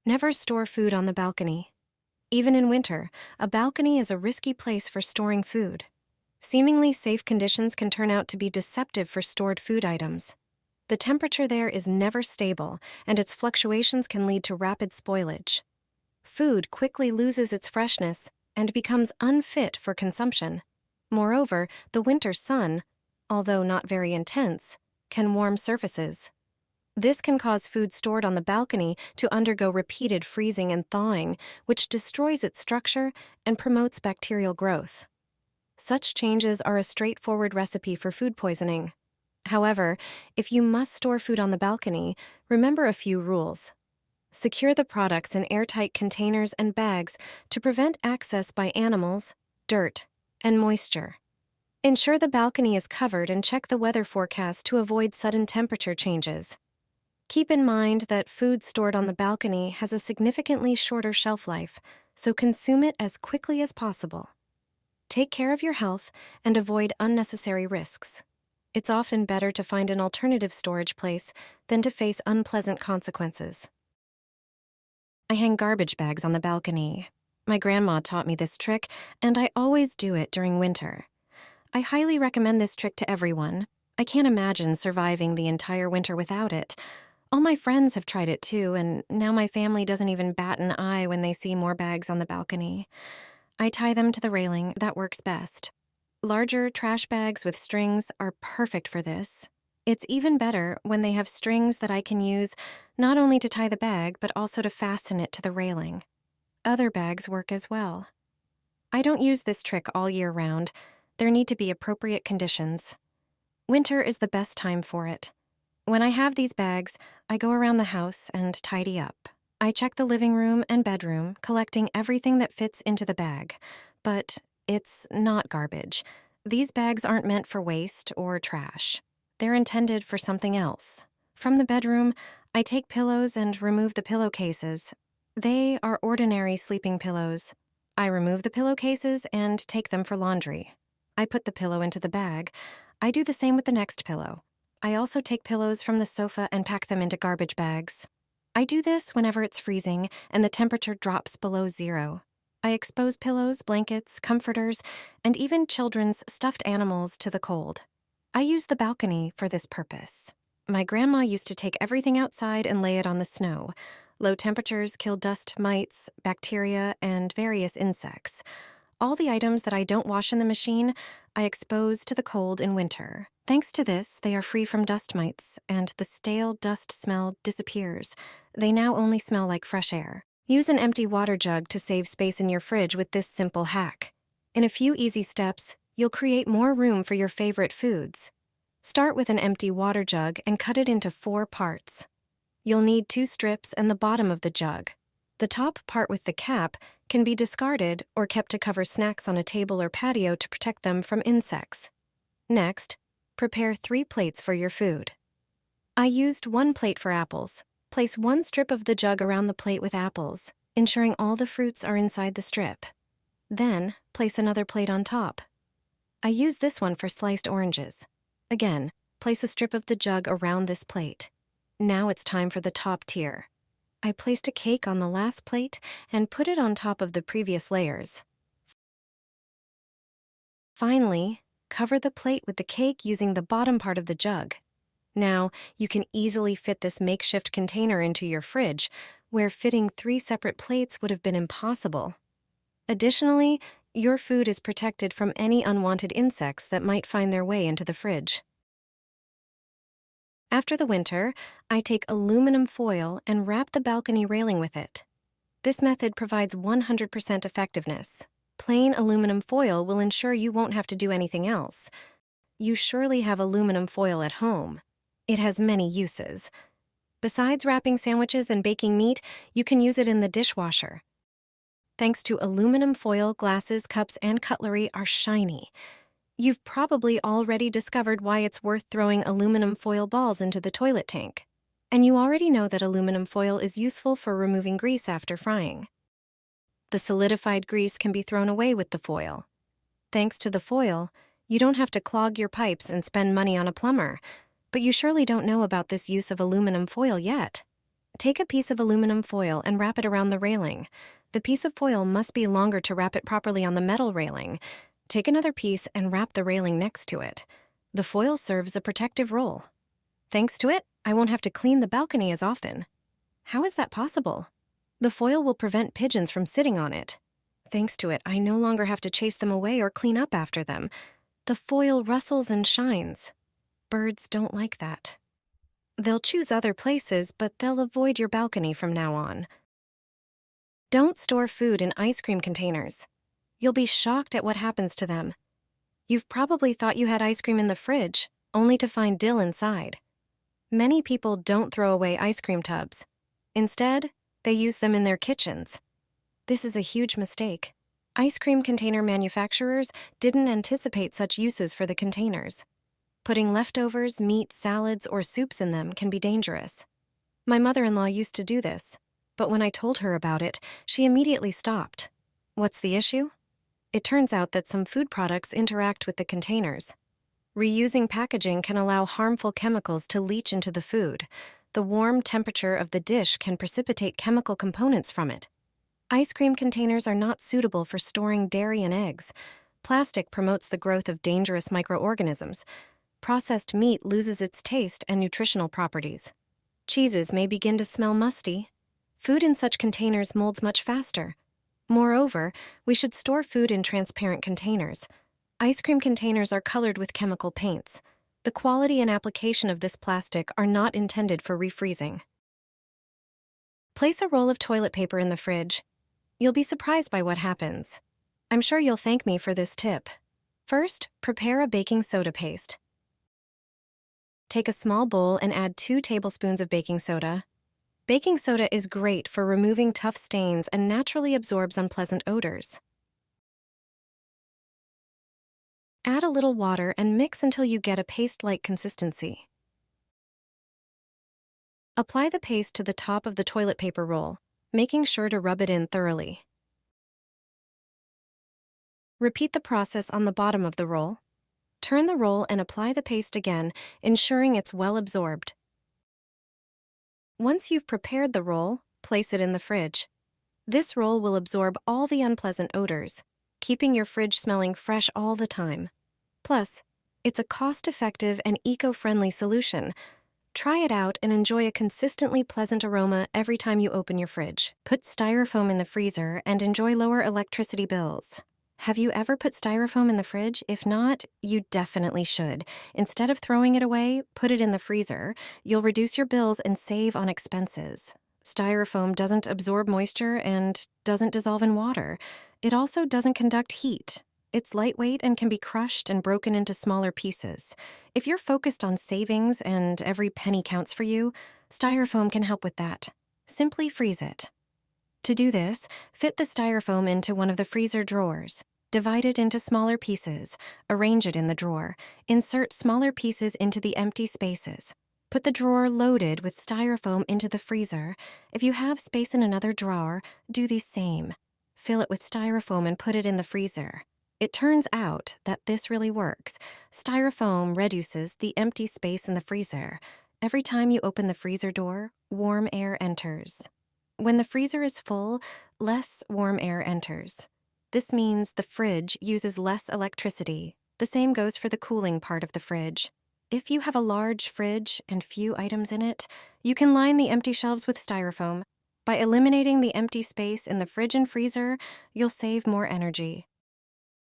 Never store food on the balcony. Even in winter, a balcony is a risky place for storing food. Seemingly safe conditions can turn out to be deceptive for stored food items. The temperature there is never stable, and its fluctuations can lead to rapid spoilage. Food quickly loses its freshness and becomes unfit for consumption. Moreover, the winter sun, although not very intense, can warm surfaces. This can cause food stored on the balcony to undergo repeated freezing and thawing, which destroys its structure and promotes bacterial growth. Such changes are a straightforward recipe for food poisoning. However, if you must store food on the balcony, remember a few rules. Secure the products in airtight containers and bags to prevent access by animals, dirt, and moisture. Ensure the balcony is covered and check the weather forecast to avoid sudden temperature changes. Keep in mind that food stored on the balcony has a significantly shorter shelf life, so consume it as quickly as possible. Take care of your health and avoid unnecessary risks. It's often better to find an alternative storage place than to face unpleasant consequences. I hang garbage bags on the balcony. My grandma taught me this trick, and I always do it during winter. I highly recommend this trick to everyone. I can't imagine surviving the entire winter without it. All my friends have tried it too, and now my family doesn't even bat an eye when they see more bags on the balcony. I tie them to the railing. That works best. Larger trash bags with strings are perfect for this. It's even better when they have strings that I can use not only to tie the bag, but also to fasten it to the railing. Other bags work as well. I don't use this trick all year round. There need to be appropriate conditions. Winter is the best time for it. When I have these bags, I go around the house and tidy up. I check the living room and bedroom, collecting everything that fits into the bag. But it's not garbage. These bags aren't meant for waste or trash. They're intended for something else. From the bedroom, I take pillows and remove the pillowcases. They are ordinary sleeping pillows. I remove the pillowcases and take them for laundry. I put the pillow into the bag. I do the same with the next pillow. I also take pillows from the sofa and pack them into garbage bags. I do this whenever it's freezing and the temperature drops below 0. I expose pillows, blankets, comforters, and even children's stuffed animals to the cold. I use the balcony for this purpose. My grandma used to take everything outside and lay it on the snow. Low temperatures kill dust mites, bacteria, and various insects. All the items that I don't wash in the machine, I expose to the cold in winter. Thanks to this, they are free from dust mites, and the stale dust smell disappears. They now only smell like fresh air. Use an empty water jug to save space in your fridge with this simple hack. In a few easy steps, you'll create more room for your favorite foods. Start with an empty water jug and cut it into 4 parts. You'll need 2 strips and the bottom of the jug. The top part with the cap can be discarded or kept to cover snacks on a table or patio to protect them from insects. Next, prepare 3 plates for your food. I used 1 plate for apples. Place 1 strip of the jug around the plate with apples, ensuring all the fruits are inside the strip. Then, place another plate on top. I used this one for sliced oranges. Again, place a strip of the jug around this plate. Now it's time for the top tier. I placed a cake on the last plate and put it on top of the previous layers. Finally, cover the plate with the cake using the bottom part of the jug. Now, you can easily fit this makeshift container into your fridge, where fitting 3 separate plates would have been impossible. Additionally, your food is protected from any unwanted insects that might find their way into the fridge. After the winter, I take aluminum foil and wrap the balcony railing with it. This method provides 100% effectiveness. Plain aluminum foil will ensure you won't have to do anything else. You surely have aluminum foil at home. It has many uses. Besides wrapping sandwiches and baking meat, you can use it in the dishwasher. Thanks to aluminum foil, glasses, cups, and cutlery are shiny. You've probably already discovered why it's worth throwing aluminum foil balls into the toilet tank. And you already know that aluminum foil is useful for removing grease after frying. The solidified grease can be thrown away with the foil. Thanks to the foil, you don't have to clog your pipes and spend money on a plumber. But you surely don't know about this use of aluminum foil yet. Take a piece of aluminum foil and wrap it around the railing. The piece of foil must be longer to wrap it properly on the metal railing. Take another piece and wrap the railing next to it. The foil serves a protective role. Thanks to it, I won't have to clean the balcony as often. How is that possible? The foil will prevent pigeons from sitting on it. Thanks to it, I no longer have to chase them away or clean up after them. The foil rustles and shines. Birds don't like that. They'll choose other places, but they'll avoid your balcony from now on. Don't store food in ice cream containers. You'll be shocked at what happens to them. You've probably thought you had ice cream in the fridge, only to find dill inside. Many people don't throw away ice cream tubs. Instead, they use them in their kitchens. This is a huge mistake. Ice cream container manufacturers didn't anticipate such uses for the containers. Putting leftovers, meat, salads, or soups in them can be dangerous. My mother-in-law used to do this, but when I told her about it, she immediately stopped. What's the issue? It turns out that some food products interact with the containers. Reusing packaging can allow harmful chemicals to leach into the food. The warm temperature of the dish can precipitate chemical components from it. Ice cream containers are not suitable for storing dairy and eggs. Plastic promotes the growth of dangerous microorganisms. Processed meat loses its taste and nutritional properties. Cheeses may begin to smell musty. Food in such containers molds much faster. Moreover, we should store food in transparent containers. Ice cream containers are colored with chemical paints. The quality and application of this plastic are not intended for refreezing. Place a roll of toilet paper in the fridge. You'll be surprised by what happens. I'm sure you'll thank me for this tip. First, prepare a baking soda paste. Take a small bowl and add 2 tablespoons of baking soda. Baking soda is great for removing tough stains and naturally absorbs unpleasant odors. Add a little water and mix until you get a paste-like consistency. Apply the paste to the top of the toilet paper roll, making sure to rub it in thoroughly. Repeat the process on the bottom of the roll. Turn the roll and apply the paste again, ensuring it's well absorbed. Once you've prepared the roll, place it in the fridge. This roll will absorb all the unpleasant odors, keeping your fridge smelling fresh all the time. Plus, it's a cost-effective and eco-friendly solution. Try it out and enjoy a consistently pleasant aroma every time you open your fridge. Put Styrofoam in the freezer and enjoy lower electricity bills. Have you ever put Styrofoam in the fridge? If not, you definitely should. Instead of throwing it away, put it in the freezer. You'll reduce your bills and save on expenses. Styrofoam doesn't absorb moisture and doesn't dissolve in water. It also doesn't conduct heat. It's lightweight and can be crushed and broken into smaller pieces. If you're focused on savings and every penny counts for you, Styrofoam can help with that. Simply freeze it. To do this, fit the Styrofoam into one of the freezer drawers. Divide it into smaller pieces. Arrange it in the drawer. Insert smaller pieces into the empty spaces. Put the drawer loaded with Styrofoam into the freezer. If you have space in another drawer, do the same. Fill it with Styrofoam and put it in the freezer. It turns out that this really works. Styrofoam reduces the empty space in the freezer. Every time you open the freezer door, warm air enters. When the freezer is full, less warm air enters. This means the fridge uses less electricity. The same goes for the cooling part of the fridge. If you have a large fridge and few items in it, you can line the empty shelves with Styrofoam. By eliminating the empty space in the fridge and freezer, you'll save more energy.